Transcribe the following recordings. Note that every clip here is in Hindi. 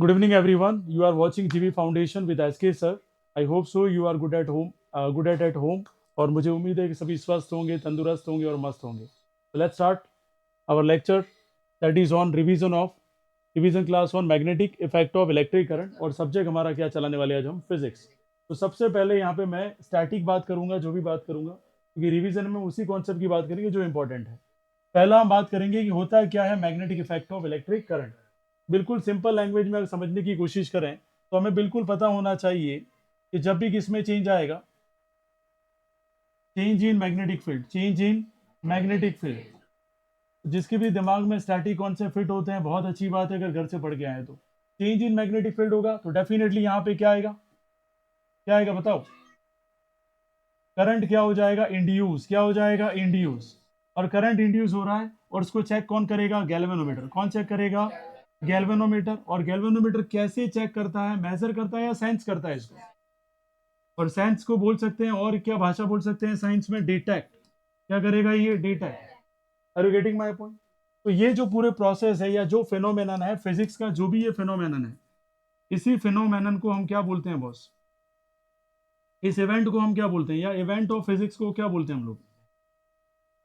Good evening, everyone. You are watching GV Foundation with SK sir. I hope so. You are good at home, good at home. और मुझे उम्मीद है कि सभी स्वस्थ होंगे, तंदुरुस्त होंगे और मस्त होंगे. So let's start our lecture that is on revision class on magnetic effect of electric current और सब्जेक्ट हमारा क्या चलाने वाले आज हम फिजिक्स. तो सबसे पहले यहाँ पे मैं स्टैटिक बात करूंगा, जो भी बात करूंगा क्योंकि रिवीजन में उसी कॉन्सेप्ट की बात करेंगे जो इंपॉर्टेंट है. पहला हम बात करेंगे कि होता क्या है magnetic effect of electric current. बिल्कुल सिंपल लैंग्वेज में अगर समझने की कोशिश करें तो हमें बिल्कुल पता होना चाहिए कि जब भी किसमें चेंज आएगा, change in magnetic field, change in magnetic field, जिसके भी दिमाग में स्टैटिक कॉन्सेप्ट फिट होते हैं बहुत अच्छी बात है, अगर घर से पढ़ के आए तो चेंज इन मैग्नेटिक फील्ड होगा तो डेफिनेटली यहाँ पे क्या आएगा, क्या आएगा बताओ, करंट क्या हो जाएगा, इंड्यूस. क्या हो जाएगा, इंड्यूस. और करंट इंड्यूस हो रहा है और उसको चेक कौन करेगा, गैल्वेनोमीटर. कौन चेक करेगा, गैल्वेनोमीटर. और गैल्वेनोमीटर कैसे चेक करता है, मेजर करता है या सेंस करता है इसको. और सेंस को बोल सकते हैं और क्या भाषा बोल सकते हैं साइंस में, डिटेक्ट. क्या करेगा ये, detect. Are you getting my point. तो ये जो पूरे प्रोसेस है या जो फिनोमेनन है फिजिक्स का, जो भी ये फिनोमेनन है, इसी फिनोमेनन को हम क्या बोलते हैं बॉस, इस इवेंट को हम क्या बोलते हैं, या इवेंट ऑफ फिजिक्स को क्या बोलते हैं हम लोग,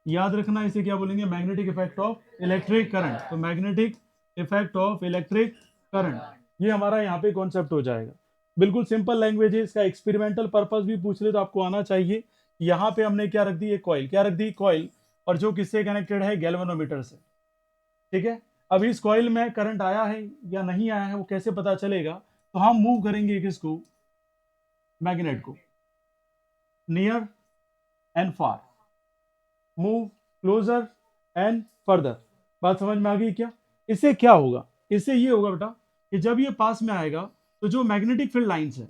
याद रखना इसे क्या बोलेंगे, magnetic effect of electric current. तो magnetic effect of electric current, ये हमारा यहाँ पे कॉन्सेप्ट हो जाएगा. बिल्कुल सिंपल लैंग्वेज है. इसका एक्सपेरिमेंटल पर्पस भी पूछ ले तो आपको आना चाहिए. यहाँ पे हमने क्या रख दी, एक कॉइल. क्या रख दी, कॉइल. और जो किससे कनेक्टेड है, गैल्वेनोमीटर से. ठीक है. अब इस कॉइल में करंट आया है या नहीं आया है वो कैसे पता चलेगा, तो हम मूव करेंगे किसको, मैग्नेट को, near and far, move closer and further. बात समझ में आ गई क्या. इससे क्या होगा, इससे ये होगा बेटा कि जब ये पास में आएगा तो जो मैग्नेटिक फील्ड लाइंस है,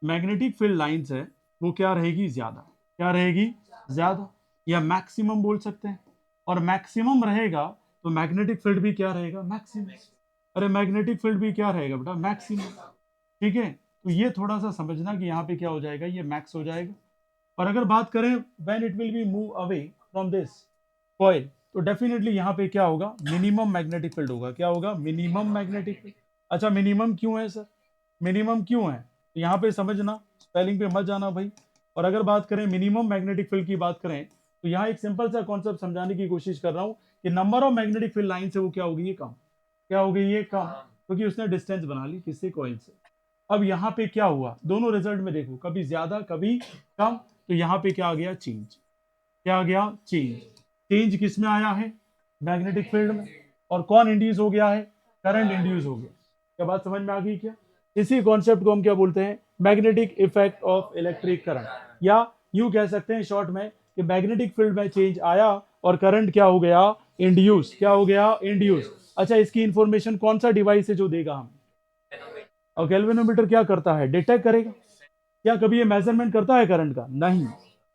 मैग्नेटिक फील्ड लाइंस है वो क्या रहेगी, ज्यादा. क्या रहेगी, ज्यादा, या मैक्सिमम बोल सकते हैं. और मैक्सिमम रहेगा तो मैग्नेटिक फील्ड भी क्या रहेगा, मैक्सिमम. अरे मैग्नेटिक फील्ड भी क्या रहेगा बेटा, मैक्सिमम. ठीक है. तो ये थोड़ा सा समझना कि यहाँ पे क्या हो जाएगा, ये मैक्स हो जाएगा. और अगर बात करें when it will be move away from this coil, तो डेफिनेटली यहाँ पे क्या होगा, मिनिमम मैग्नेटिक फील्ड होगा. क्या होगा, मिनिमम मैग्नेटिक फील्ड. अच्छा मिनिमम क्यों है सर, मिनिमम क्यों है, तो यहाँ पे समझना, स्पेलिंग पे मत जाना भाई. और अगर बात करें मिनिमम मैग्नेटिक फील्ड की बात करें तो यहाँ एक सिंपल सा कॉन्सेप्ट समझाने की कोशिश कर रहा हूँ कि number of magnetic field line से वो क्या होगी, ये कम. क्या होगी, ये कम, क्योंकि उसने डिस्टेंस बना ली किससे, कॉइल से. अब यहाँ पे क्या हुआ, दोनों रिजल्ट में देखो, कभी ज्यादा कभी कम. तो यहाँ पे क्या आ गया, चेंज. क्या आ गया, चेंज. चेंज किस में आया है, मैग्नेटिक फील्ड में. और कौन इंड्यूस हो गया है, करंट इंड्यूस हो गया. क्या बात समझ में आ गई क्या. इसी कॉन्सेप्ट को हम क्या बोलते हैं, magnetic effect of electric current. या यूं कह सकते हैं शॉर्ट में कि मैग्नेटिक फील्ड में चेंज आया और करंट क्या हो गया, इंड्यूस. क्या हो गया, इंड्यूस. अच्छा इसकी इंफॉर्मेशन कौन सा डिवाइस है जो देगा हमें, और गैल्वेनोमीटर क्या करता है, डिटेक्ट करेगा. क्या कभी ये मेजरमेंट करता है करंट का, नहीं.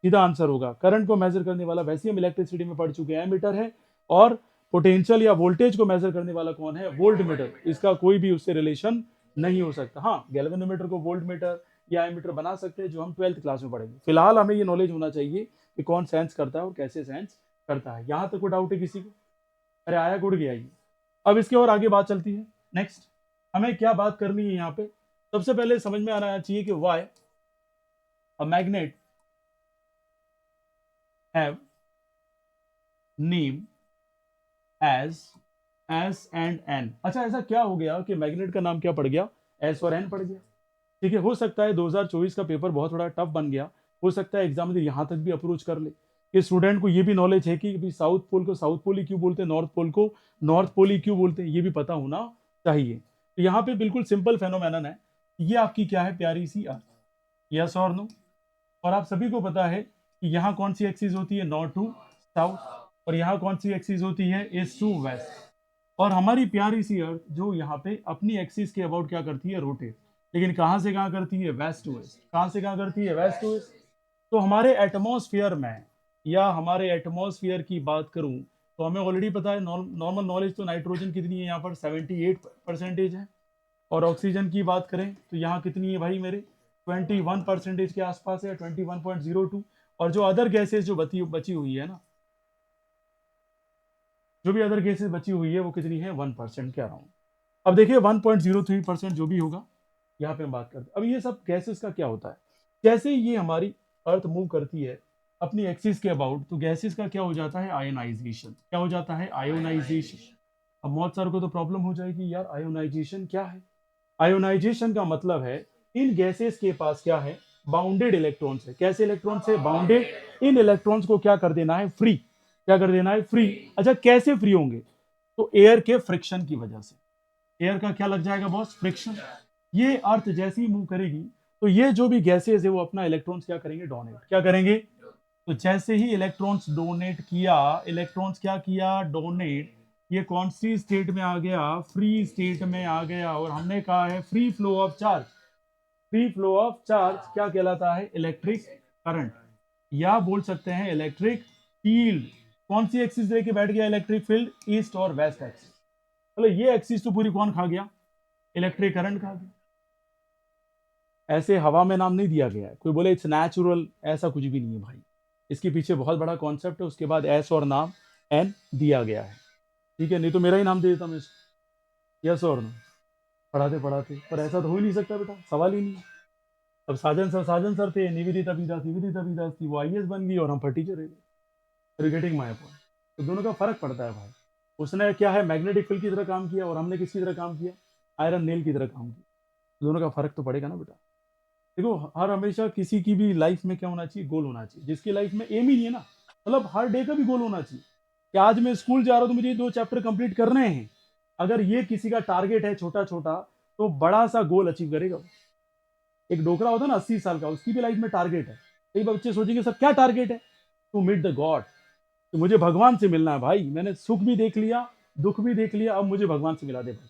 सीधा आंसर होगा, करंट को मेजर करने वाला, वैसे हम इलेक्ट्रिसिटी में पढ़ चुके हैं, एमीटर है. और पोटेंशियल या वोल्टेज को मेजर करने वाला कौन है, वोल्ट मीटर. इसका कोई भी उससे रिलेशन नहीं हो सकता. हाँ गैल्वेनोमीटर को वोल्ट मीटर या एमीटर बना सकते हैं, जो हम 12th क्लास में पढ़ेंगे. फिलहाल हमें ये नॉलेज होना चाहिए कि कौन सेंस करता है और कैसे सेंस करता है. यहां तक कोई डाउट है किसी को, अरे आया गुड़ गया ये. अब इसके और आगे बात चलती है. नेक्स्ट हमें क्या बात करनी है यहाँ पे, सबसे पहले समझ में आना चाहिए कि Y a magnet have name as S and N. अच्छा ऐसा क्या हो गया कि मैग्नेट का नाम क्या पड़ गया, S और N पड़ गया. ठीक है, हो सकता है 2024 का पेपर बहुत थोड़ा टफ बन गया, हो सकता है एग्जामिनर यहाँ तक भी अप्रोच कर ले कि स्टूडेंट को ये भी नॉलेज है कि साउथ पोल को साउथ पोल ही क्यों बोलते हैं, नॉर्थ पोल को नॉर्थ पोल ही क्यों बोलते हैं, ये भी पता होना चाहिए. तो यहाँ पे बिल्कुल सिंपल फेनोमेनन है. ये आपकी क्या है, प्यारी सी अर्थ. यस और नो. और आप सभी को पता है कि यहाँ कौन सी एक्सिस होती है, नॉर्थ टू साउथ. और यहाँ कौन सी एक्सिस होती है, ईस्ट टू वेस्ट. और हमारी प्यारी सी अर्थ जो यहाँ पे अपनी एक्सिस के अबाउट क्या करती है, रोटेट. लेकिन कहाँ से कहाँ करती है, वेस्ट टू वेस्ट. कहाँ से कहाँ करती है, वेस्ट टू वेस्ट. तो हमारे एटमॉस्फेयर में, या हमारे एटमॉस्फेयर की बात करूं तो हमें ऑलरेडी पता है, नॉर्मल नॉलेज, तो नाइट्रोजन कितनी है यहाँ पर, 78% है. और ऑक्सीजन की बात करें तो यहाँ कितनी है भाई मेरे, 21% के आसपास है, 21.02. और जो अदर गैसेज जो बची हुई है ना, जो भी अदर गैसेज बची हुई है वो कितनी है, 1% के अराउंड. अब देखिए 1.03% जो भी होगा यहाँ पे हम बात करते हैं। अब ये सब गैसेस का क्या होता है, जैसे ये हमारी अर्थ मूव करती है अपनी एक्सिस के अबाउट, तो गैसेस का क्या हो जाता है, आयोनाइजेशन। क्या हो जाता है, आयोनाइजेशन। अब बहुत सारों को तो प्रॉब्लम हो जाएगी यार, आयोनाइजेशन क्या है। आयोनाइजेशन का मतलब है इन गैसेस के पास क्या है, बाउंडेड इलेक्ट्रॉन्स है। कैसे इलेक्ट्रॉन्स है, बाउंडेड। इन इलेक्ट्रॉन्स को क्या कर देना है, फ्री। क्या कर देना है, फ्री। अच्छा कैसे फ्री होंगे, तो एयर के फ्रिक्शन की वजह से। एयर का क्या लग जाएगा बॉस, फ्रिक्शन। ये अर्थ जैसे ही मूव करेगी तो ये जो भी गैसेस है वो अपना इलेक्ट्रॉन्स क्या करेंगे, डोनेट। क्या करेंगे, तो जैसे ही इलेक्ट्रॉन्स डोनेट किया, इलेक्ट्रॉन्स क्या किया, डोनेट, ये कौन सी स्टेट में आ गया, फ्री स्टेट में आ गया। और हमने कहा है free flow of charge. Free flow of charge क्या कहलाता है, इलेक्ट्रिक करंट, या बोल सकते हैं इलेक्ट्रिक फील्ड। कौन सी एक्सिस लेके बैठ गया इलेक्ट्रिक फील्ड, ईस्ट और वेस्ट एक्सिस। मतलब ये एक्सिस तो पूरी कौन खा गया, इलेक्ट्रिक करंट खा गया। ऐसे हवा में नाम नहीं दिया गया है, कोई बोले इट्स नेचुरल, ऐसा कुछ भी नहीं है भाई। इसके पीछे बहुत बड़ा कॉन्सेप्ट है, उसके बाद एस और नाम एन दिया गया है। ठीक है, नहीं तो मेरा ही नाम दे देता मैं इसको, यस और नो, पढ़ाते पढ़ाते। पर ऐसा तो हो ही नहीं सकता बेटा, सवाल ही नहीं है। अब साजन सर थे, निवेदिता विदास थी, वो आईएएस बन गई और हम टीचर रह, गेटिंग माय पॉइंट। तो दोनों का फर्क पड़ता है भाई। उसने क्या है, मैग्नेटिक फील्ड की तरह काम किया और हमने किसकी तरह काम किया, आयरन नेल की तरह काम किया। दोनों का फर्क तो पड़ेगा ना बेटा। देखो हर हमेशा किसी की भी लाइफ में क्या होना चाहिए, गोल होना चाहिए। जिसकी लाइफ में एम ही नहीं है ना, मतलब हर डे का भी गोल होना चाहिए कि आज मैं स्कूल जा रहा हूँ तो मुझे 2 चैप्टर कंप्लीट करने हैं। अगर ये किसी का टारगेट है छोटा छोटा, तो बड़ा सा गोल अचीव करेगा। एक डोकरा होता है ना 80 साल का, उसकी भी लाइफ में टारगेट है। कई बच्चे सोचेंगे सर क्या टारगेट है, टू मीट द गॉड, तो मुझे भगवान से मिलना है भाई। मैंने सुख भी देख लिया, दुख भी देख लिया, अब मुझे भगवान से मिला दे भाई।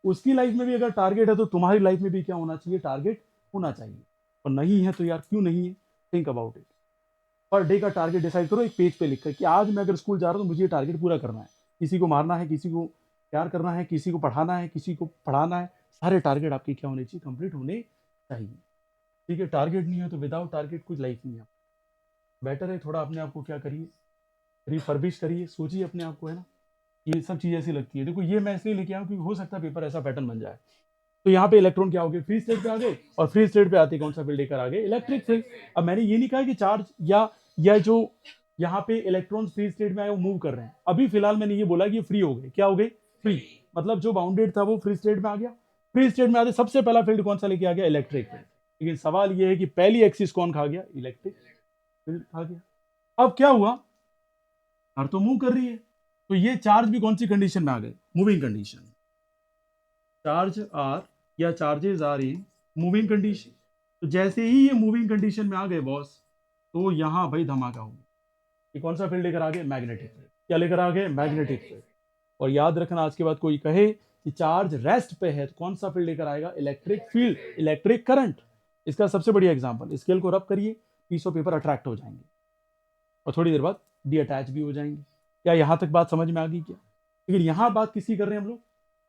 उसकी लाइफ में भी अगर टारगेट है तो तुम्हारी लाइफ में भी क्या होना चाहिए, टारगेट होना चाहिए। और नहीं है तो यार क्यों नहीं है, think about it. Per day का टारगेट डिसाइड करो एक पेज पे लिख कर कि आज मैं अगर स्कूल जा रहा हूँ तो मुझे ये टारगेट पूरा करना है। किसी को मारना है, किसी को प्यार करना है, किसी को पढ़ाना है, किसी को पढ़ाना है, सारे टारगेट आपके क्या होने चाहिए, कंप्लीट होने चाहिए। ठीक है, टारगेट नहीं है तो विदाउट टारगेट कुछ लाइफ नहीं है। बेटर है थोड़ा अपने आप को क्या करिए, रिफर्बिश करिए, सोचिए अपने आप को, है ना। ये सब चीज़ ऐसी लगती है। देखो ये मैं इसलिए लेके आया क्योंकि हो सकता है पेपर ऐसा पैटर्न बन जाए। तो यहाँ पे इलेक्ट्रॉन क्या हो गए, फ्री स्टेट पे आ गए, और फ्री स्टेट पे आते कौन सा फील्ड लेकर आ गए, इलेक्ट्रिक फील्ड। अब मैंने ये नहीं कहा कि चार्ज या जो यहाँ पे इलेक्ट्रॉन फ्री स्टेट में आए वो मूव कर रहे हैं। अभी फिलहाल मैंने ये बोला कि फ्री हो गए, क्या हो गए, फ्री। मतलब जो बाउंडेड था वो फ्री स्टेट में आ गया। फ्री स्टेट में आते सबसे पहला फील्ड कौन सा लेके आ गया, इलेक्ट्रिक फील्ड। लेकिन सवाल ये है कि पहली एक्सिस कौन खा गया, इलेक्ट्रिक फील्ड खा गया। अब क्या हुआ, अर्थ तो मूव कर रही है, तो ये चार्ज भी कौन सी कंडीशन में आ गए, मूविंग कंडीशन। चार्ज आर या charges are in moving condition. तो जैसे ही ये मूविंग कंडीशन में आ गए बॉस, तो यहां भाई धमाका हो गया। ये कौन सा फील्ड लेकर आ गए, मैग्नेटिक फील्ड। क्या लेकर आ गए, मैग्नेटिक फील्ड। और याद रखना आज के बाद कोई कहे कि चार्ज रेस्ट पे है तो कौन सा फील्ड लेकर आएगा, इलेक्ट्रिक फील्ड, इलेक्ट्रिक करंट। इसका सबसे बढ़िया एग्जांपल, स्केल को रब करिए, पीस ऑफ पेपर अट्रैक्ट हो जाएंगे और थोड़ी देर बाद डी अटैच भी हो जाएंगे। क्या यहां तक बात समझ में आ गई क्या। लेकिन यहां बात किसी कर रहे हैं हम लोग,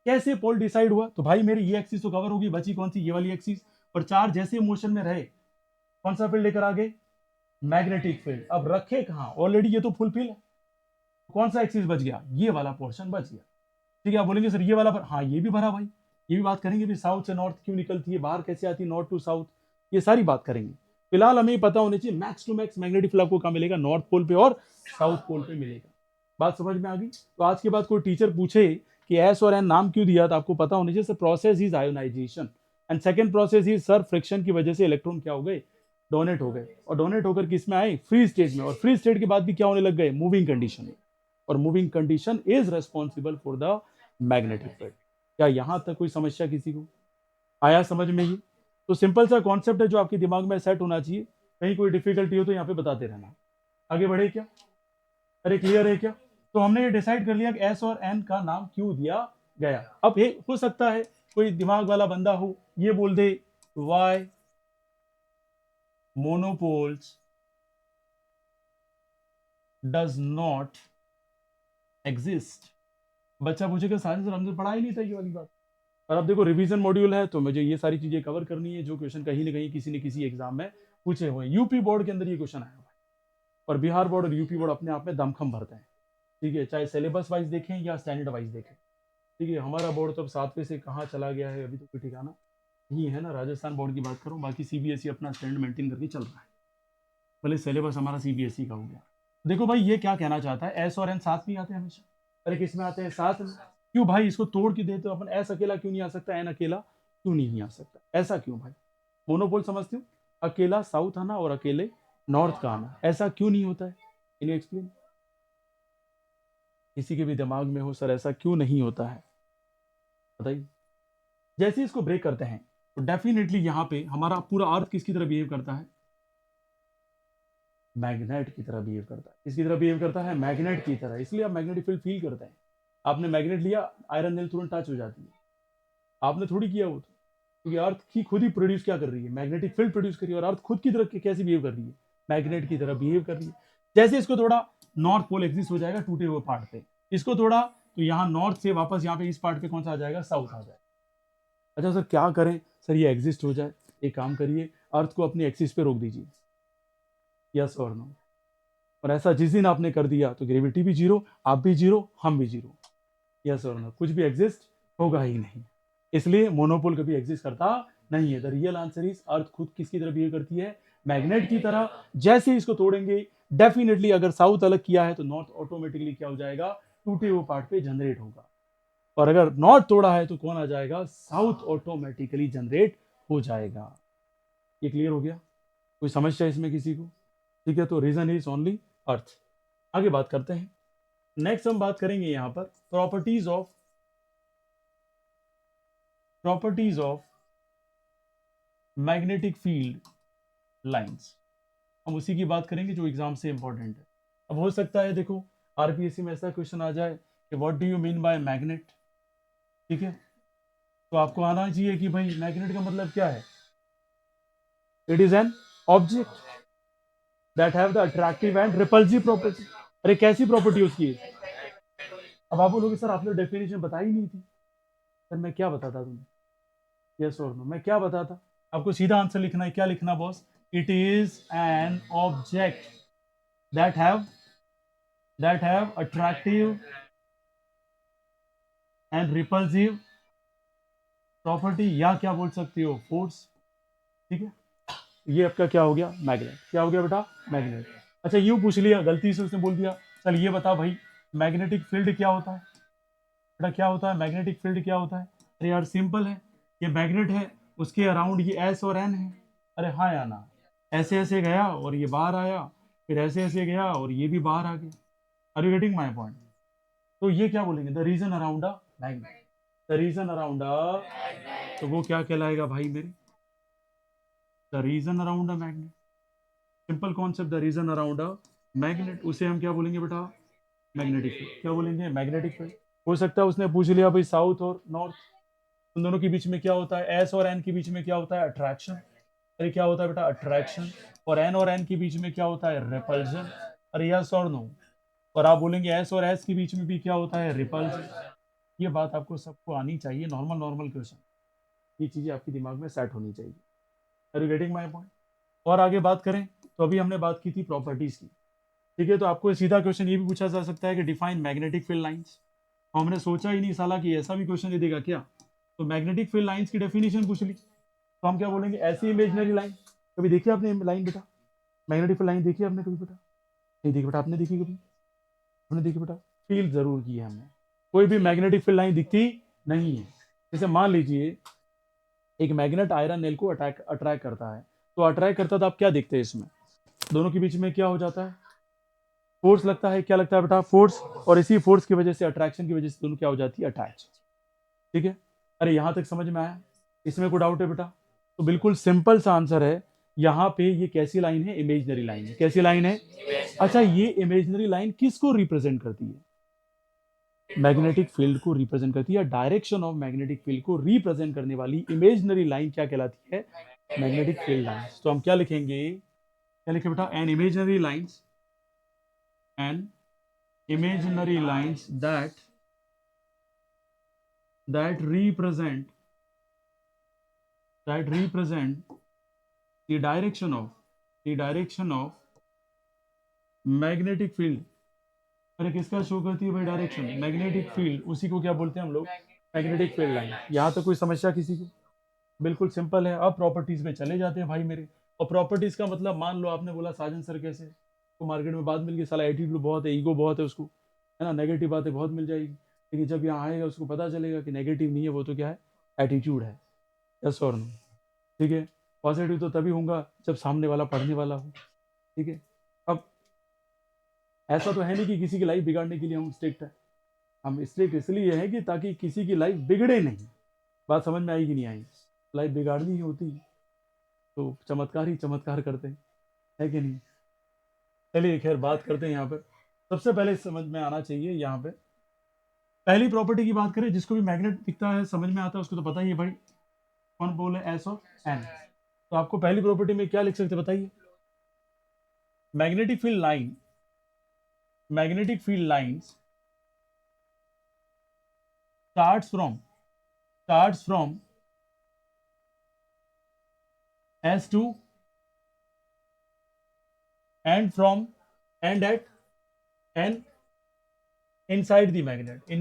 कैसे पोल डिसाइड हुआ, तो भाई मेरी ये एक्सिस तो कवर होगी, बची कौन सी, ये वाली एक्सिस। और चार्ज जैसे मोशन में रहे कौन सा फील्ड लेकर आ गए, मैग्नेटिक फील्ड। अब रखे कहां, ऑलरेडी ये तो फुलफिल है। कौन सा एक्सिस बच गया, ये वाला पोर्शन बच गया। ठीक है, आप बोलेंगे सर ये वाला पर, हाँ ये भी भरा भाई, ये भी बात करेंगे भी साउथ से नॉर्थ क्यों निकलती है, बाहर कैसे आती है नॉर्थ टू साउथ, ये सारी बात करेंगे। फिलहाल हमें पता होनी चाहिए max to max magnetic field आपको कहाँ मिलेगा, नॉर्थ पोल पे और साउथ पोल पे मिलेगा। बात समझ में आ गई। तो आज के बाद कोई टीचर पूछे कि एस और एन नाम क्यों दिया, तो आपको पता होना चाहिए process is ionisation and second process is sir friction की वजह से इलेक्ट्रॉन क्या हो गए, डोनेट हो गए। और डोनेट होकर किस में आए, फ्री स्टेट में। और फ्री स्टेट के बाद भी क्या होने लग गए, मूविंग कंडीशन में। और moving condition is responsible for the magnetic field. क्या यहां तक कोई समस्या किसी को आया समझ में ये। तो सिंपल सा कॉन्सेप्ट है जो आपके दिमाग में सेट होना चाहिए। कहीं कोई डिफिकल्टी हो तो यहाँ पे बताते रहना। आगे बढ़े क्या, अरे क्लियर है क्या। तो हमने ये डिसाइड कर लिया कि एस और एन का नाम क्यों दिया गया। अब हो सकता है कोई दिमाग वाला बंदा हो ये बोल दे why monopoles does not exist. बच्चा पूछेगा साइंस सर हमने पढ़ा ही नहीं था ये वाली बात। और अब देखो रिवीजन मॉड्यूल है तो मुझे ये सारी चीजें कवर करनी है जो क्वेश्चन कहीं ना कहीं किसी न किसी एग्जाम में पूछे हुए। यूपी बोर्ड के अंदर ये क्वेश्चन आया हुआ है और बिहार बोर्ड और यूपी बोर्ड अपने आप में दमखम भरते हैं। ठीक है, चाहे सिलेबस वाइज देखें या स्टैंडर्ड वाइज देखें। ठीक है, हमारा बोर्ड तो अब 7वें से कहाँ चला गया है, अभी तो कोई ठिकाना नहीं है ना। राजस्थान बोर्ड की बात करूँ, बाकी सीबीएसई अपना स्टैंड मेंटेन करके चल रहा है, भले सिलेबस हमारा सीबीएसई का हो गया। देखो भाई, ये क्या कहना चाहता है, एस और एन साथ में आते हैं हमेशा। अरे किस में आते हैं, साथ में। क्यों भाई, इसको तोड़ के देते हो अपन, एस अकेला क्यों नहीं आ सकता, एन अकेला क्यों नहीं आ सकता, ऐसा क्यों भाई? मोनोपोल समझते हो, अकेला साउथ आना और अकेले नॉर्थ का आना, ऐसा क्यों नहीं होता है? Can you explain? किसी के भी दिमाग में हो सर ऐसा क्यों नहीं होता है, बताइए। जैसे इसको ब्रेक करते हैं तो डेफिनेटली यहाँ पे हमारा पूरा अर्थ किसकी तरह बिहेव करता है, मैग्नेट की तरह बिहेव करता है। किसकी तरह बिहेव करता है, मैग्नेट की तरह। इसलिए आप मैग्नेटिक फील्ड फील करते हैं। आपने मैग्नेट लिया, आयरन नेल तुरंत टच हो जाती है, आपने थोड़ी किया वो तो, क्योंकि अर्थ की खुद ही प्रोड्यूस क्या कर रही है, मैग्नेटिक फील्ड प्रोड्यूस कर रही है, और अर्थ खुद की तरह कैसे बिहेव कर रही है, मैग्नेट की तरह बिहेव कर रही है। जैसे इसको थोड़ा नॉर्थ पोल एग्जिस्ट हो जाएगा टूटे हुए पार्ट पे, इसको थोड़ा तो यहाँ नॉर्थ से वापस यहाँ पे इस पार्ट पे कौन सा आ जाएगा, साउथ आ जाएगा। अच्छा सर क्या करें, सर ये एग्जिस्ट हो जाए, एक काम करिए, अर्थ को अपनी एक्सिस पे रोक दीजिए, यस और नो। और ऐसा जिस दिन आपने कर दिया तो ग्रेविटी भी जीरो, आप भी जीरो, हम भी जीरो, यस और नो, कुछ भी एग्जिस्ट होगा ही नहीं। इसलिए मोनोपोल कभी एग्जिस्ट करता नहीं है। द रियल आंसर इज, अर्थ खुद किसकी तरह बिहेव करती है, मैग्नेट की तरह। जैसे ही इसको तोड़ेंगे, डेफिनेटली अगर साउथ अलग किया है तो नॉर्थ ऑटोमेटिकली क्या हो जाएगा, टूटे हुए पार्ट पे जनरेट होगा, और अगर नॉर्थ तोड़ा है तो कौन आ जाएगा, साउथ ऑटोमेटिकली जनरेट हो जाएगा। ये क्लियर हो गया? कोई समस्या इसमें किसी को? ठीक है, तो रीजन इज ओनली अर्थ। आगे बात करते हैं। नेक्स्ट हम बात करेंगे यहां पर properties of magnetic field lines. हम उसी की बात करेंगे जो एग्जाम से इंपॉर्टेंट है। अब हो सकता है देखो आरपीएससी में ऐसा क्वेश्चन आ जाए कि what do you mean by magnet, ठीक है, तो आपको आना चाहिए कि भाई मैग्नेट का मतलब क्या है। It is an object that have the attractive and repulsive property. अरे कैसी प्रॉपर्टी उसकी है? अब आप बोलोगे सर आपने डेफिनेशन बताई नहीं थी। सर मैं क्या बताता तुम्हें, यस और नो, मैं क्या बताता? आपको सीधा आंसर लिखना है, क्या लिखना boss, it is an object that have attractive and repulsive property, या क्या बोल सकते हो, फोर्स। ठीक है, ये आपका क्या हो गया, मैग्नेट। क्या हो गया बेटा, मैग्नेट। अच्छा यूं पूछ लिया, गलती से उसने बोल दिया, चल ये बता भाई मैग्नेटिक फील्ड क्या होता है बेटा, क्या होता है मैग्नेटिक फील्ड, क्या होता है? अरे यार सिंपल है, ये मैग्नेट है, उसके अराउंड ये एस और एन है। अरे हाँ या ना, ऐसे ऐसे गया और ये बाहर आया, फिर ऐसे ऐसे गया और ये भी बाहर आ गया। Are you getting my point? तो ये क्या बोलेंगे, the region around a magnet, the region around a, तो वो क्या कहलाएगा भाई मेरे, the region around a magnet. Simple concept, the region around a magnet, उसे हम क्या बोलेंगे बेटा, मैग्नेटिक फील्ड। क्या बोलेंगे, मैग्नेटिक फील्ड। हो सकता है उसने पूछ लिया भाई साउथ और नॉर्थ, उन दोनों के बीच में क्या होता है, एस और एन के बीच में क्या होता है, अट्रैक्शन। अरे क्या होता है बेटा, अट्रैक्शन। और एन और एन के बीच में क्या होता है, रिपल्जन। अरे यस और नो। और आप बोलेंगे एस और एस के बीच में भी क्या होता है, रिपल्जन। ये बात आपको सबको आनी चाहिए, नॉर्मल नॉर्मल क्वेश्चन, ये चीजें आपके दिमाग में सेट होनी चाहिए। Are you getting my point? और आगे बात करें तो अभी हमने बात की थी प्रॉपर्टीज की, ठीक है, तो आपको सीधा क्वेश्चन ये भी पूछा जा सकता है कि डिफाइन मैग्नेटिक फील्ड लाइंस। हमने सोचा ही नहीं साला कि ऐसा भी क्वेश्चन दे देगा क्या, तो मैग्नेटिक फील्ड लाइंस की डेफिनेशन पूछ ली, तो हम क्या बोलेंगे, ऐसी इमेजिनरी लाइन। कभी देखी आपने लाइन बेटा, मैग्नेटिक फील्ड लाइन देखी आपने कभी बेटा? नहीं देखी बेटा, आपने देखी कभी? हमने देखी बेटा, फील जरूर की है हमने। कोई भी मैग्नेटिक फील्ड लाइन दिखती नहीं है। जैसे मान लीजिए एक मैग्नेट आयरन नेल को अट्रैक्ट करता है, तो अट्रैक्ट करता तो आप क्या देखते हैं इसमें, दोनों के बीच में क्या हो जाता है, फोर्स लगता है। क्या लगता है बेटा, फोर्स। और इसी फोर्स की वजह से, अट्रैक्शन की वजह से दोनों क्या हो जाती है, अटैच। ठीक है, अरे यहां तक समझ में आया? इसमें कोई डाउट है बेटा? तो बिल्कुल सिंपल सा आंसर है, यहाँ पे ये कैसी लाइन है, इमेजनरी लाइन है। कैसी लाइन है? अच्छा ये इमेजनरी लाइन किसको रिप्रेजेंट करती है, मैग्नेटिक फील्ड को रिप्रेजेंट करती है। डायरेक्शन ऑफ मैग्नेटिक फील्ड को रिप्रेजेंट करने वाली इमेजनरी लाइन क्या कहलाती है, मैग्नेटिक फील्ड लाइन। तो हम क्या लिखेंगे, क्या लिखे बेटा, an imaginary lines, an imaginary lines that represent the direction of magnetic field अरे किसका शो करती है भाई डायरेक्शन? मैग्नेटिक फील्ड, उसी को क्या बोलते हैं हम लोग? Magnetic field line. यहाँ तो कोई समस्या किसी को? बिल्कुल सिंपल है। अब प्रॉपर्टीज में चले जाते हैं भाई मेरे। और प्रॉपर्टीज का मतलब, मान लो आपने बोला साजन सर कैसे तो मार्केट में बात मिल गई, साला एटीट्यूड बहुत है, ईगो बहुत है उसको, है ना, नेगेटिव बातें बहुत मिल जाएगी। लेकिन जब यहाँ आएगा उसको पता चलेगा कि नेगेटिव नहीं है, वो तो क्या है, एटीट्यूड है। यस और नो? ठीक है। पॉजिटिव तो तभी होगा जब सामने वाला पढ़ने वाला हो। ठीक है। अब ऐसा तो है नहीं कि किसी की लाइफ बिगाड़ने के लिए हम स्ट्रिक्ट है। हम स्ट्रिक्ट इसलिए हैं कि ताकि किसी की लाइफ बिगड़े नहीं। बात समझ में आई कि नहीं आई? लाइफ बिगाड़नी ही होती तो चमत्कार ही चमत्कार करते हैं, है कि नहीं? चलिए खैर बात करते हैं यहाँ पर। सबसे पहले समझ में आना चाहिए यहाँ पे, पहली प्रॉपर्टी की बात करें, जिसको भी मैग्नेट दिखता है समझ में आता है उसको तो पता ही है भाई, कौन बोले, एस और एन। तो आपको पहली प्रॉपर्टी में क्या लिख सकते बताइए? Magnetic field line, magnetic field lines starts from S2 and from and at n inside the magnet।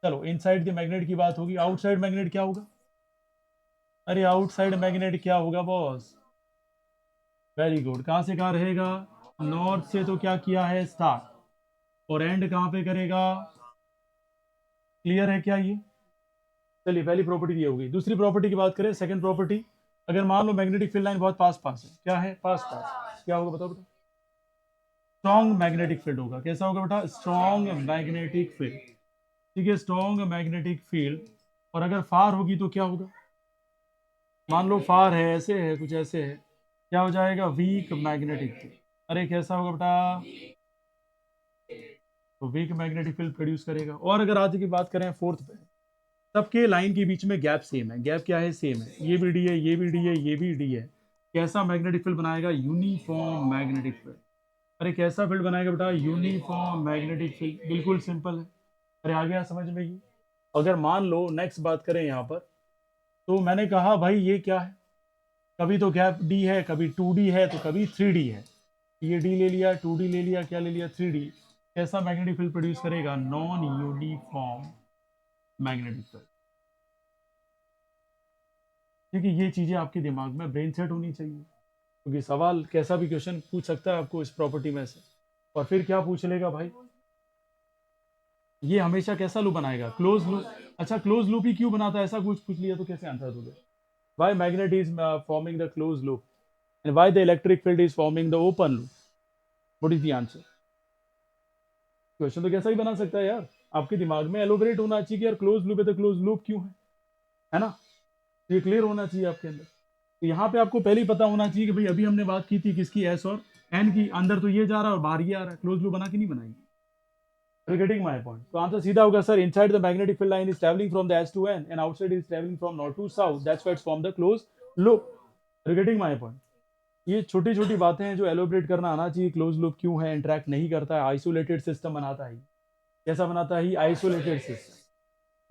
चलो इनसाइड द मैग्नेट की बात होगी, आउटसाइड मैग्नेट क्या होगा? अरे आउटसाइड मैग्नेट क्या होगा बॉस? Very good. कहां से कहां रहेगा? नॉर्थ से तो क्या किया है, स्टार, और एंड कहां पे करेगा? क्लियर है क्या ये? चलिए पहली प्रॉपर्टी ये होगी। दूसरी प्रॉपर्टी की बात करें, सेकंड प्रॉपर्टी, अगर मान लो मैग्नेटिक फील्ड लाइन बहुत पास पास है, क्या है, पास पास, क्या होगा बताओ बेटा? स्ट्रॉन्ग मैग्नेटिक फील्ड होगा। कैसा होगा बेटा? Strong magnetic field. ठीक है, स्ट्रॉन्ग मैग्नेटिक फील्ड। और अगर फार होगी तो क्या होगा? मान लो फार है, ऐसे है, कुछ ऐसे है, क्या हो जाएगा? Weak magnetic field. अरे कैसा होगा बेटा? तो वीक मैग्नेटिक फील्ड प्रोड्यूस करेगा। और अगर आज की बात करें फोर्थ पे, सबके लाइन के बीच में गैप सेम है। गैप क्या है? सेम है। ये भी डी है, ये भी डी है, ये भी डी है। कैसा मैग्नेटिक फील्ड बनाएगा? Uniform magnetic field. अरे कैसा फील्ड बनाएगा बेटा? Uniform magnetic field. बिल्कुल सिंपल है। अरे आ गया समझ में ये? अगर मान लो नेक्स्ट बात करें यहाँ पर, तो मैंने कहा भाई ये क्या है, कभी तो गैप डी है, कभी 2D है, तो कभी 3D है। ये डी ले लिया, 2D ले लिया, क्या ले लिया, 3D। कैसा मैग्नेटिक फील्ड प्रोड्यूस करेगा? Non uniform magnetic field. क्योंकि ये चीजें आपके दिमाग में ब्रेन सेट होनी चाहिए, क्योंकि सवाल कैसा भी क्वेश्चन पूछ सकता है आपको इस प्रॉपर्टी में से। और फिर क्या पूछ लेगा भाई, ये हमेशा कैसा लूप बनाएगा? Close loop. अच्छा क्लोज लूप ही क्यों बनाता है? ऐसा कुछ पूछ लिया तो कैसे आंसर दोगे? Why magnet is forming the closed loop and why the electric field is forming the open loop? What is the answer? Question तो कैसा ही बना सकता है यार, आपके दिमाग में एलोबरेट होना चाहिए कि यार क्लोज लूप है तो क्लोज लूप क्यों है ना? ये क्लियर होना चाहिए आपके अंदर। तो यहाँ पे आपको पहले ही पता होना चाहिए कि भाई अभी हमने बात की थी किसकी, एस और एन की। अंदर तो ये जा रहा है और बाहर ये आ रहा है, क्लोज लूप बना के नहीं बनाई। Getting my point? तो आंसर सीधा होगा sir, inside the magnetic field line is travelling from the S to N and outside is travelling from north to south, that's why it's form the close loop. Getting my point? ये छोटी छोटी बातें हैं जो एलोबरेट करना आना चाहिए। क्लोज लूप क्यों है, इंटरेक्ट नहीं करता है, आइसोलेटेड सिस्टम बनाता है। कैसा बनाता है? Isolated system.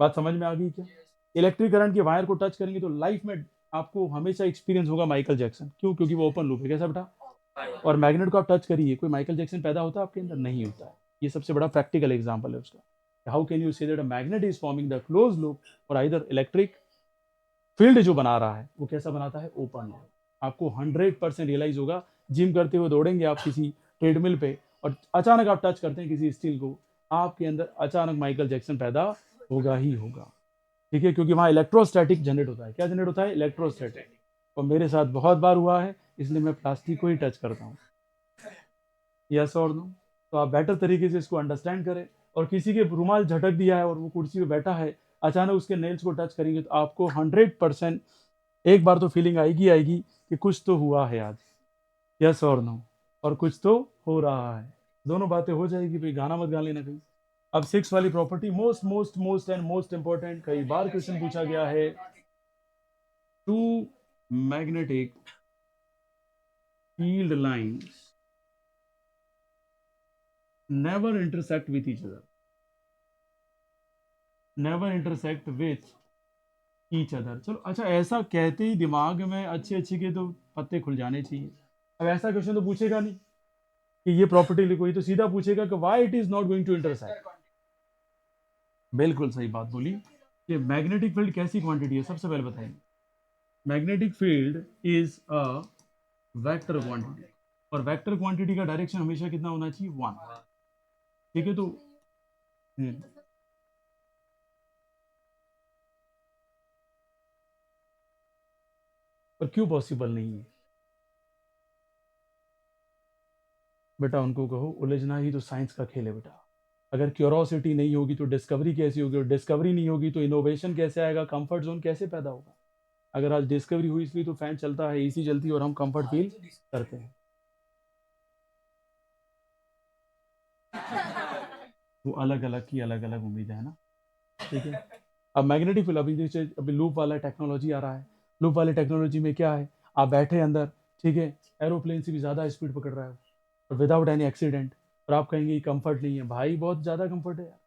बात समझ में आ गई क्या? इलेक्ट्रिक करंट के वायर को टच करेंगे तो लाइफ में आपको हमेशा एक्सपीरियंस होगा माइकल जैक्सन। क्यों? क्योंकि वो ओपन लूप है। कैसा बेटा? और मैग्नेट को आप टच करिए, कोई माइकल जैक्सन पैदा होता है आपके अंदर? नहीं होता है। ये सबसे बड़ा प्रैक्टिकल एग्जाम्पल है उसका। How can you say that a magnet is forming the close loop, और आइदर इलेक्ट्रिक फील्ड जो बना रहा है वो कैसा बनाता है? Open loop. आपको 100% रियलाइज होगा। जिम करते हुए दौड़ेंगे आप किसी ट्रेडमिल पे और अचानक आप टच करते हैं किसी स्टील को, आपके अंदर अचानक माइकल जैक्सन पैदा होगा ही होगा। ठीक है, क्योंकि वहां इलेक्ट्रोस्टैटिक जनरेट होता है। क्या जनरेट होता है? इलेक्ट्रोस्टैटिक। और मेरे साथ बहुत बार हुआ है, इसलिए मैं प्लास्टिक को ही टच करता हूँ। यस और नो? तो आप बेटर तरीके से इसको अंडरस्टैंड करें। और किसी के रुमाल झटक दिया है और वो कुर्सी पे बैठा है, अचानक उसके नेल्स को टच करेंगे तो आपको 100% एक बार तो फीलिंग आएगी आएगी कि कुछ तो हुआ है आज। यस और नो? और कुछ तो हो रहा है। दोनों बातें हो जाएगी भाई, गाना मत गा लेना कहीं। अब 6 वाली property, most most most and most important, कई बार क्वेश्चन पूछा गया है। Two magnetic field lines never intersect with each other, never intersect with each other. चलो अच्छा, ऐसा कहते ही दिमाग में अच्छे अच्छे के तो पत्ते खुल जाने चाहिए। अब ऐसा क्वेश्चन तो पूछेगा नहीं, कि ये प्रॉपर्टी लिखो, ये तो सीधा पूछेगा कि why it is not going to intersect. बिल्कुल सही बात बोली कि मैग्नेटिक फील्ड कैसी क्वांटिटी है, सबसे पहले बताइए। Magnetic field is a vector quantity, और वेक्टर क्वांटिटी का डायरेक्शन हमेशा कितना होना चाहिए, 1। ठीक है, तो पर क्यों पॉसिबल नहीं है बेटा? उनको कहो उलझना ही तो साइंस का खेल है बेटा। अगर क्यूरोसिटी नहीं होगी तो डिस्कवरी कैसी होगी, और डिस्कवरी नहीं होगी तो इनोवेशन कैसे आएगा, कंफर्ट जोन कैसे पैदा होगा? अगर आज डिस्कवरी हुई इसलिए तो फैन चलता है, एसी चलती है और हम कंफर्ट फील करते हैं। वो अलग अलग की अलग अलग उम्मीदें है ना। ठीक है, अब मैग्नेटिक फील्ड, अभी जैसे अभी लूप वाला टेक्नोलॉजी आ रहा है। लूप वाले टेक्नोलॉजी में क्या है, आप बैठे अंदर, ठीक है, एरोप्लेन से भी ज़्यादा स्पीड पकड़ रहा है और विदाउट एनी एक्सीडेंट, और आप कहेंगे कंफर्ट नहीं है। भाई बहुत ज़्यादा कंफर्ट है यार।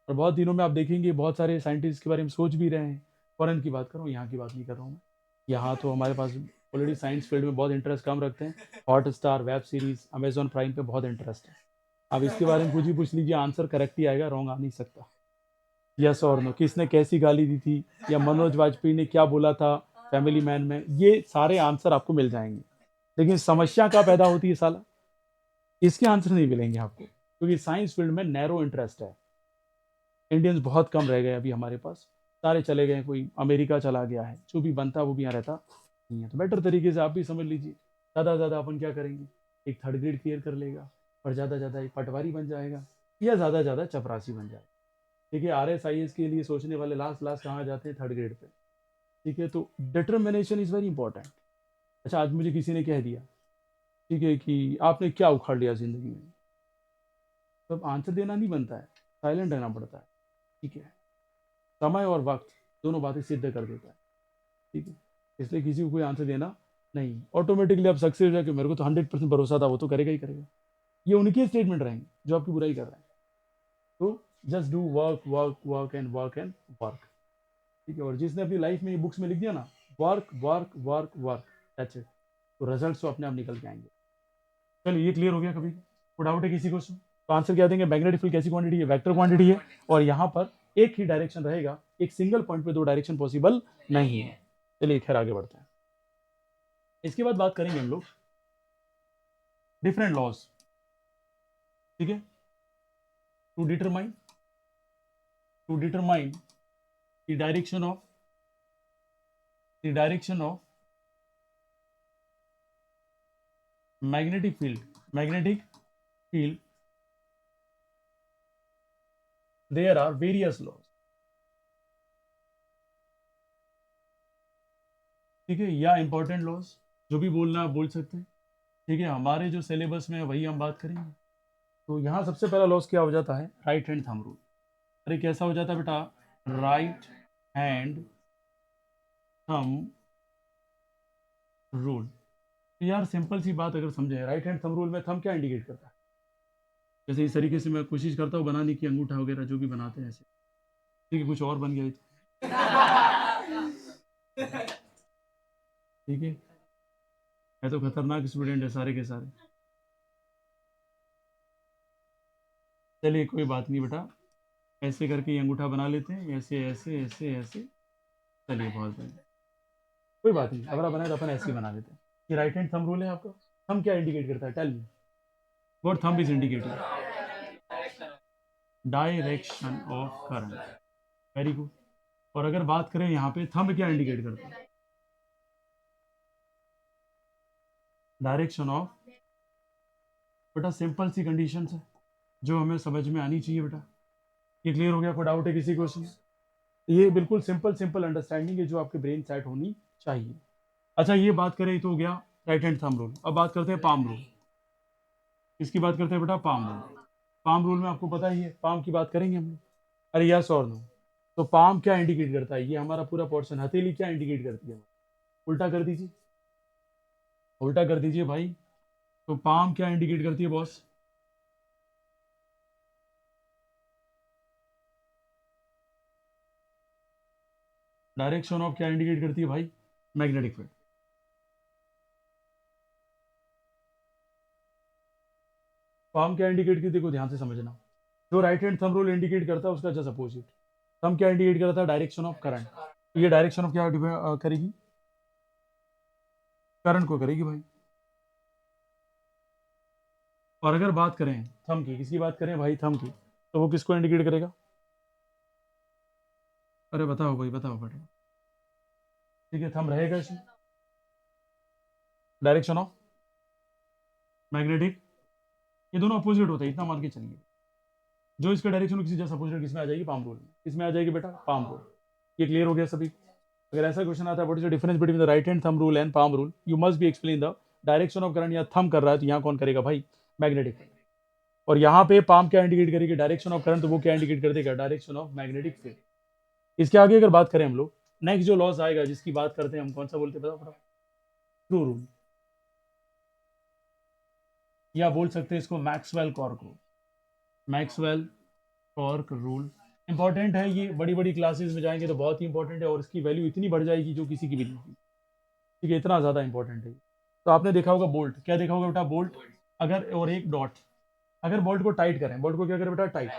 और बहुत दिनों में आप देखेंगे बहुत सारे साइंटिस्ट के बारे में सोच भी रहे हैं। फॉरेन की बात कर रहा हूँ, यहाँ की बात नहीं कर रहा हूँ मैं। यहाँ तो हमारे पास ऑलरेडी साइंस फील्ड में बहुत इंटरेस्ट कम रखते हैं। Hot star, web series, Amazon prime पे बहुत इंटरेस्ट है। अब इसके बारे में कुछ ही पूछ लीजिए, आंसर करेक्ट ही आएगा, रॉन्ग आ नहीं सकता। यस और नो, किसने कैसी गाली दी थी, या मनोज वाजपेयी ने क्या बोला था फैमिली मैन में, ये सारे आंसर आपको मिल जाएंगे। लेकिन समस्या क्या पैदा होती है साला, इसके आंसर नहीं मिलेंगे आपको, क्योंकि साइंस फील्ड में नैरो इंटरेस्ट है। इंडियंस बहुत कम रह गए अभी हमारे पास, सारे चले गए, कोई अमेरिका चला गया है, जो भी बनता वो भी यहाँ रहता नहीं है। तो बेटर तरीके से आप भी समझ लीजिए, ज़्यादा से ज़्यादा अपन क्या करेंगे, एक थर्ड ग्रेड क्लियर कर लेगा, और ज़्यादा से ज़्यादा एक पटवारी बन जाएगा, या ज़्यादा से ज़्यादा चपरासी बन जाएगा। ठीक है, RSIS के लिए सोचने वाले लास्ट लास्ट कहाँ जाते हैं, थर्ड ग्रेड पे। ठीक है, तो डिटर्मिनेशन इज़ वेरी इंपॉर्टेंट। अच्छा, आज मुझे किसी ने कह दिया, ठीक है, कि आपने क्या उखाड़ लिया ज़िंदगी में, तब आंसर देना नहीं बनता है, साइलेंट रहना पड़ता है। ठीक है, समय और वक्त दोनों बातें सिद्ध कर देता है। ठीक है, इसलिए किसी को कोई आंसर देना नहीं, ऑटोमेटिकली आप सक्सेस हो जाए कि मेरे को तो 100% भरोसा था, वो तो करेगा ही करेगा। ये उनके स्टेटमेंट रहेंगे जो आपकी बुराई कर रहे हैं। तो just do work work work and work and work. ठीक है, और जिसने अपनी लाइफ में ये बुक्स में लिख दिया ना, work work work work, that's it, तो रिजल्ट्स तो अपने आप निकल के आएंगे। चलिए, ये क्लियर हो गया? कभी कोई डाउट है किसी को? तो आंसर क्या देंगे, मैग्नेटिक फील्ड कैसी क्वांटिटी है, वेक्टर क्वांटिटी है, और यहाँ पर एक ही डायरेक्शन रहेगा, एक सिंगल पॉइंट पे दो डायरेक्शन पॉसिबल नहीं है। चलिए खैर आगे बढ़ते हैं। इसके बाद बात करेंगे हम लोग डिफरेंट लॉज। ठीक है, to determine the direction of magnetic field there are various laws. ठीक है, या इंपॉर्टेंट लॉज, जो भी बोलना आप बोल सकते हैं। ठीक है, हमारे जो सिलेबस में है वही हम बात करेंगे। तो यहाँ सबसे पहला लॉस क्या हो जाता है, राइट हैंड थंब रूल। अरे कैसा हो जाता है बेटा, राइट हैंड थंब रूल। यार सिंपल सी बात अगर समझे, राइट हैंड थंब रूल में थंब क्या इंडिकेट करता है? जैसे इस तरीके से मैं कोशिश करता हूँ बनाने की, अंगूठा वगैरह जो भी बनाते हैं ऐसे। ठीक है, कुछ और बन गया ठीक है तो खतरनाक स्टूडेंट है सारे के सारे। चलिए कोई बात नहीं बेटा, ऐसे करके ये अंगूठा बना लेते हैं, ऐसे ऐसे ऐसे ऐसे। चलिए बहुत बढ़िया, कोई बात नहीं, अगर आप बनाए तो अपन ऐसे ही बना लेते हैं। ये राइट हैंड थंब रूल है आपका। थंब क्या इंडिकेट करता है, tell me what thumb is indicating, direction of current. Very good. और अगर बात करें यहाँ पे थंब क्या इंडिकेट करता है, डायरेक्शन ऑफ। बेटा सिंपल सी कंडीशन है जो हमें समझ में आनी चाहिए बेटा। ये क्लियर हो गया? कोई डाउट है किसी क्वेश्चन? ये बिल्कुल सिंपल सिंपल अंडरस्टैंडिंग है जो आपके ब्रेन सेट होनी चाहिए। अच्छा, ये बात करें तो हो गया राइट हैंड थंब रूल। अब बात करते हैं पाम रूल। किसकी बात करते हैं बेटा, पाम रूल। पाम रूल में आपको पता ही है, पाम की बात करेंगे हम लोग। अरे यस और नो, तो पाम क्या इंडिकेट करता है, ये हमारा पूरा पोर्शन, हथेली क्या इंडिकेट करती है? उल्टा कर दीजिए, उल्टा कर दीजिए भाई। तो पाम क्या इंडिकेट करती है बॉस? डायरेक्शन ऑफ क्या इंडिकेट करती है भाई? Magnetic field. पाम क्या इंडिकेट की, देखो ध्यान से समझना, जो right hand thumb rule indicate करता है उसका जस्ट अपोजिट। थंब क्या इंडिकेट करता है, डायरेक्शन ऑफ करंट। ये डायरेक्शन ऑफ क्या करेगी, करंट को करेगी भाई। और अगर बात करें थंब की, किसकी बात करें भाई, थंब की, तो वो किसको इंडिकेट करेगा, अरे बताओ भाई, बताओ बेटा। ठीक है, थंब रहेगा इसमें, डायरेक्शन ऑफ मैग्नेटिक, ये दोनों अपोजिट होते हैं, इतना मान के चलिए। जो इसका डायरेक्शन किसी जस्ट अपोजिट किसमें आ जाएगी, पाम रूल में। किसमें आ जाएगी बेटा, पाम रूल। ये क्लियर हो गया सभी। अगर ऐसा क्वेश्चन आता है what is the difference between the right hand thumb rule and palm rule, you must be explain the direction of current. या थंब कर रहा है तो यहाँ कौन करेगा भाई, मैग्नेटिक। और यहाँ पे पाम क्या इंडिकेट करेगी, डायरेक्शन ऑफ करंट, तो वो क्या इंडिकेट कर देगा, डायरेक्शन ऑफ मैग्नेटिक फील्ड। इसके आगे अगर बात करें हम लोग, नेक्स्ट जो लॉस आएगा जिसकी बात करते हैं हम, कौन सा बोलते हैं बताओ, थ्रू रूल, या बोल सकते हैं इसको Maxwell cork rule. Maxwell cork rule important है, ये बड़ी बड़ी क्लासेस में जाएंगे तो बहुत ही इंपॉर्टेंट है, और इसकी वैल्यू इतनी बढ़ जाएगी जो किसी की भी नहीं थी। ठीक है, इतना ज़्यादा इंपॉर्टेंट है। तो आपने देखा होगा बोल्ट, क्या देखा होगा बेटा, बोल्ट अगर, और एक डॉट, अगर बोल्ट को टाइट करें, बोल्ट को क्या करें बेटा, टाइट,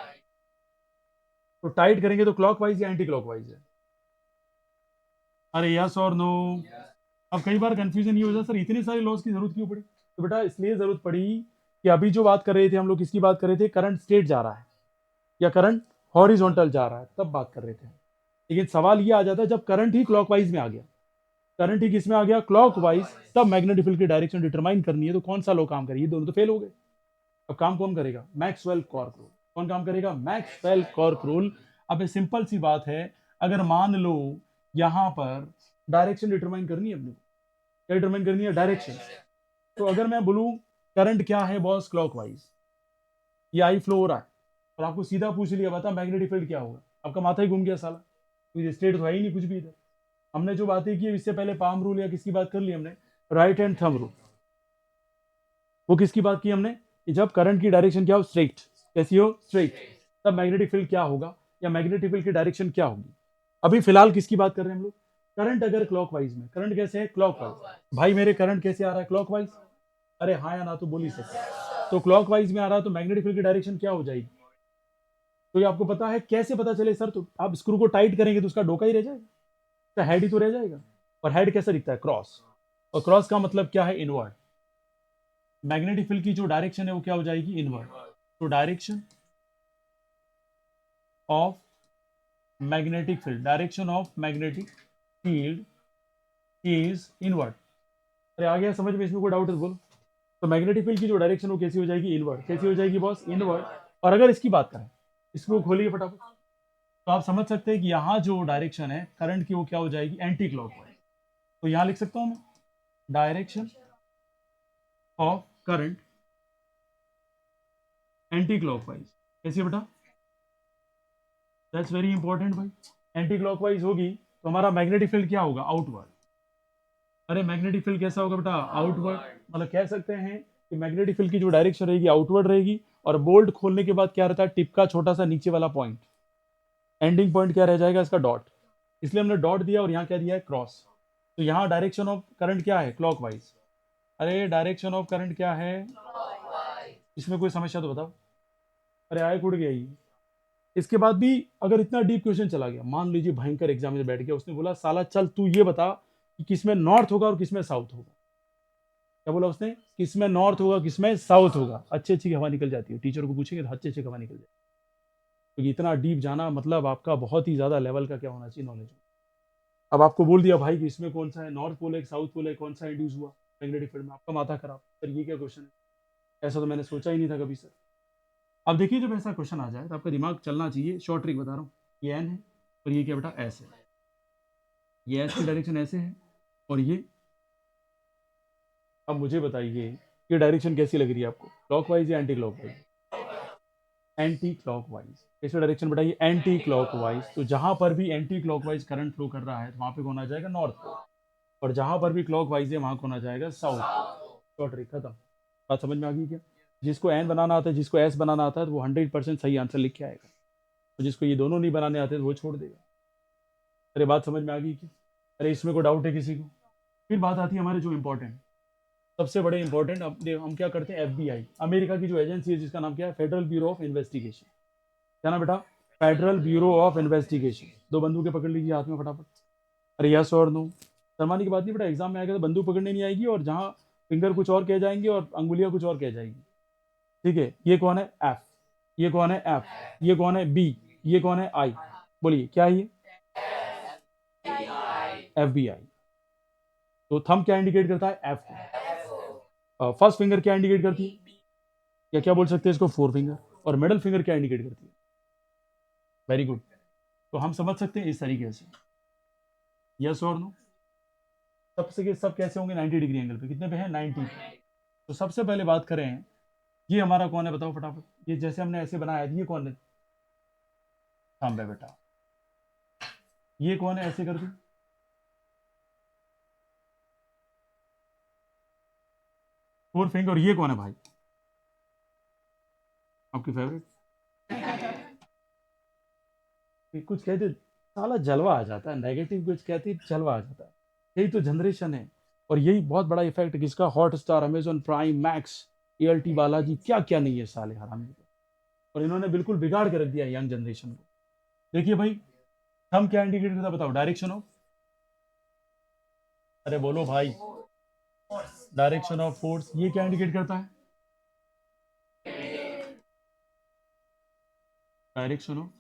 तो टाइट करेंगे तो क्लॉकवाइज या एंटी क्लॉकवाइज है, अरे यस और नो। अब कई बार कंफ्यूजन ये हो जाता है, सर इतने सारे लॉस की जरूरत क्यों पड़ी, तो बेटा इसलिए जरूरत पड़ी कि अभी जो बात कर रहे थे हम लोग, किसकी बात कर रहे थे, करंट स्ट्रेट जा रहा है या करंट हॉरिजॉन्टल जा रहा है, तब बात कर रहे थे। लेकिन सवाल ये आ जाता है जब करंट ही क्लॉकवाइज में आ गया, करंट ही किसमें आ गया, क्लॉकवाइज, तब मैग्नेटिक फील्ड की डायरेक्शन डिटरमाइन करनी है, तो कौन सा लो काम करेगी, दोनों तो फेल हो गए। अब काम कौन करेगा, मैक्सवेल कॉर्क रूल। कौन काम करेगा, मैक्सवेल कॉर्क रूल। अब ये सिंपल सी बात है, अगर मान लो यहां पर डायरेक्शन डिटरमाइन करनी है अपने को, क्या डिटरमाइन करनी है, डायरेक्शन। तो अगर मैं बोलूं करंट क्या है बॉस, क्लॉकवाइज, ये आई फ्लो हो रहा है, और आपको सीधा पूछ लिया बता मैग्नेटिक फील्ड क्या होगा, आपका माथा ही घूम गया साला, क्योंकि स्ट्रेट तो है ही नहीं कुछ भी इधर। हमने जो बातें की इससे पहले पाम रूल या किसकी बात कर ली हमने, राइट हैंड थंब रूल। वो किसकी बात की हमने, कि जब करंट की डायरेक्शन क्या हो, स्ट्रेट, कैसी हो, स्ट्रेट, तब मैग्नेटिक फील्ड क्या होगा, या मैग्नेटिक फील्ड की डायरेक्शन क्या होगी। अभी फिलहाल किसकी बात कर रहे हैं हम लोग, करंट अगर क्लॉकवाइज में, करंट कैसे है, क्लॉकवाइज, भाई मेरे करंट कैसे आ रहा है, क्लॉकवाइज, अरे हाँ या ना तो बोल ही सकते, तो क्लॉकवाइज में आ रहा है तो मैग्नेटिक फील्ड की डायरेक्शन क्या हो जाएगी। तो ये आपको पता है, कैसे पता चले सर, तो आप स्क्रू को टाइट करेंगे तो उसका डोका ही रह जाएगा, तो हेड ही तो रह जाएगा। और हेड कैसा दिखता है, क्रॉस, और क्रॉस का मतलब क्या है, इनवर्ड। मैग्नेटिक फील्ड की जो डायरेक्शन है वो क्या हो जाएगी, इनवर्ड। तो direction of magnetic field, direction of magnetic field is inward. अरे आ गया समझ में, इसमें कोई डाउट है तो बोलो। तो मैग्नेटिक फील्ड की जो डायरेक्शन वो कैसी हो जाएगी, इनवर्ड। कैसी हो जाएगी बॉस, इनवर्ड। और अगर इसकी बात करें, इसको खोलिए फटाफट, तो आप समझ सकते हैं कि यहाँ जो डायरेक्शन है करंट की वो क्या हो जाएगी, एंटी क्लॉकवाइज। तो यहाँ लिख सकता हूँ मैं, direction of current anti clockwise. कैसे बेटा, दैट्स वेरी इंपॉर्टेंट भाई। एंटी क्लॉकवाइज होगी तो हमारा मैग्नेटिक फील्ड क्या होगा, आउटवर्ड। अरे मैग्नेटिक फील्ड कैसा होगा बेटा, आउटवर्ड। मतलब कह सकते हैं कि मैग्नेटिक फील्ड की जो डायरेक्शन रहेगी आउटवर्ड रहेगी। और बोल्ट खोलने के बाद क्या रहता है, टिप का छोटा सा नीचे वाला पॉइंट, एंडिंग पॉइंट क्या रह जाएगा इसका, डॉट। इसलिए हमने डॉट दिया और यहाँ क्या दिया है, क्रॉस। तो यहाँ डायरेक्शन ऑफ करंट क्या है, क्लॉकवाइज। अरे डायरेक्शन ऑफ करंट क्या है, इसमें कोई समस्या तो बताओ। अरे आए उड़ गया ये। इसके बाद भी अगर इतना डीप क्वेश्चन चला गया, मान लीजिए भयंकर एग्जाम में बैठ गया, उसने बोला साला चल तू ये बता कि किसमें नॉर्थ होगा और किसमें साउथ होगा। क्या बोला उसने, किसमें नॉर्थ होगा किसमें साउथ होगा, अच्छी अच्छी हवा निकल जाती है, टीचर को पूछेंगे तो अच्छे अच्छे हवा निकल जाती है। तो इतना डीप जाना मतलब आपका बहुत ही ज्यादा लेवल का क्या होना चाहिए, नॉलेज। अब आपको बोल दिया भाई कि इसमें कौन सा है, नॉर्थ पोल है साउथ पोल है, कौन सा इंड्यूस हुआ मैग्नेटिक फील्ड में, आपका माथा खराब, सर ये क्या क्वेश्चन है, ऐसा तो मैंने सोचा ही नहीं था कभी सर। अब देखिए जब ऐसा क्वेश्चन आ जाए तो आपका दिमाग चलना चाहिए, शॉर्ट ट्रिक बता रहा हूँ। ये एन है और ये क्या बेटा, एस है। ये एस की डायरेक्शन ऐसे है और ये, अब मुझे बताइए ये डायरेक्शन कैसी लग रही है आपको, क्लॉकवाइज या एंटी क्लॉकवाइज, एंटी क्लॉकवाइज। कैसे डायरेक्शन बताइए, एंटी क्लॉकवाइज। तो जहां पर भी एंटी क्लॉकवाइज करंट फ्लो कर रहा है तो वहां पे कौन आ जाएगा, नॉर्थ पोल। और जहां पर भी क्लॉकवाइज है वहां कौन आ जाएगा, साउथ। शॉर्ट ट्रिक खत्म। बात समझ में आ गई क्या। जिसको एन बनाना आता है, जिसको एस बनाना आता है, तो वो 100% सही आंसर लिख के आएगा, और जिसको ये दोनों नहीं बनाने आते तो वो छोड़ देगा। अरे बात समझ में आ गई क्या, अरे इसमें कोई डाउट है किसी को। फिर बात आती है हमारे जो इंपॉर्टेंट, सबसे बड़े इंपॉर्टेंट हम क्या करते हैं, एफबीआई अमेरिका की जो एजेंसी है जिसका नाम क्या है, फेडरल ब्यूरो ऑफ इन्वेस्टिगेशन। क्या नाम बेटा, फेडरल ब्यूरो ऑफ इन्वेस्टिगेशन। दो बंदूकें पकड़ लीजिए हाथ में फटाफट। अरे यस और नो, शर्माने की बात नहीं बेटा, एग्जाम में आएगा तो बंदूक पकड़ने नहीं आएगी और जहाँ फिंगर कुछ और कह जाएंगे और अंगुलियां कुछ और कह जाएगी। ठीक है, ये कौन है एफ, ये कौन है एफ, ये कौन है बी, ये कौन है आई, बोलिए क्या है ये, एफबीआई। तो थंब क्या इंडिकेट करता है, एफ को। फर्स्ट फिंगर क्या इंडिकेट करती है, या क्या बोल सकते हैं इसको, फोर फिंगर। और मिडल फिंगर क्या इंडिकेट करती है, वेरी गुड। तो हम समझ सकते हैं इस तरीके से, यस और नो। सब कैसे होंगे, 90 डिग्री एंगल पे, कितने पे है, 90। तो सबसे पहले बात करें, ये हमारा कौन है बताओ फटाफट, ये जैसे हमने ऐसे बनाया ये कौन है, थंब है बेटा। ये कौन है, ऐसे कर दो, फोर फिंगर। और ये कौन है भाई, आपकी फेवरेट। कुछ कहते साला जलवा आ जाता है, नेगेटिव कुछ कहते जलवा आ जाता है। यही तो जनरेशन है, और यही बहुत बड़ा इफेक्ट किसका, hot star, Amazon prime, max, ALT Balaji, क्या क्या नहीं है साले हरामी। और इन्होंने बिल्कुल बिगाड़ के रख दिया यंग जनरेशन को। देखिए भाई, हम क्या इंडिकेट करता है बताओ, डायरेक्शन ऑफ, अरे बोलो भाई, डायरेक्शन ऑफ फोर्स। ये क्या इंडिकेट करता है, डायरेक्शन ऑफ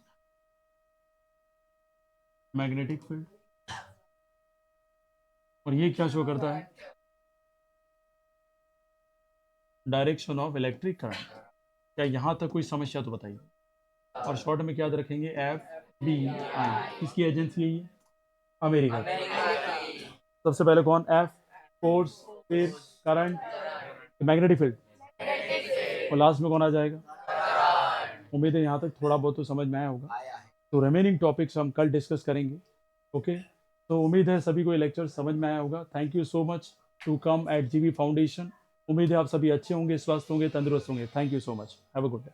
मैग्नेटिक फील्ड। और ये क्या शो करता है, डायरेक्शन ऑफ इलेक्ट्रिक करंट। क्या यहां तक कोई समस्या तो बताइए। और शॉर्ट में क्या याद रखेंगे, एफ बी आई। किसकी एजेंसी है ये, अमेरिका की। सबसे पहले कौन, एफ फोर्स, फिर करंट, मैग्नेटिक फील्ड, और लास्ट में कौन आ जाएगा, उम्मीद है यहाँ तक थोड़ा बहुत तो समझ में आया होगा। तो रिमेनिंग टॉपिक्स हम कल डिस्कस करेंगे। ओके, तो उम्मीद है सभी को ये लेक्चर समझ में आया होगा। Thank you so much to come at GV foundation. उम्मीद है आप सभी अच्छे होंगे, स्वस्थ होंगे, तंदुरुस्त होंगे। Thank you so much, have a good day.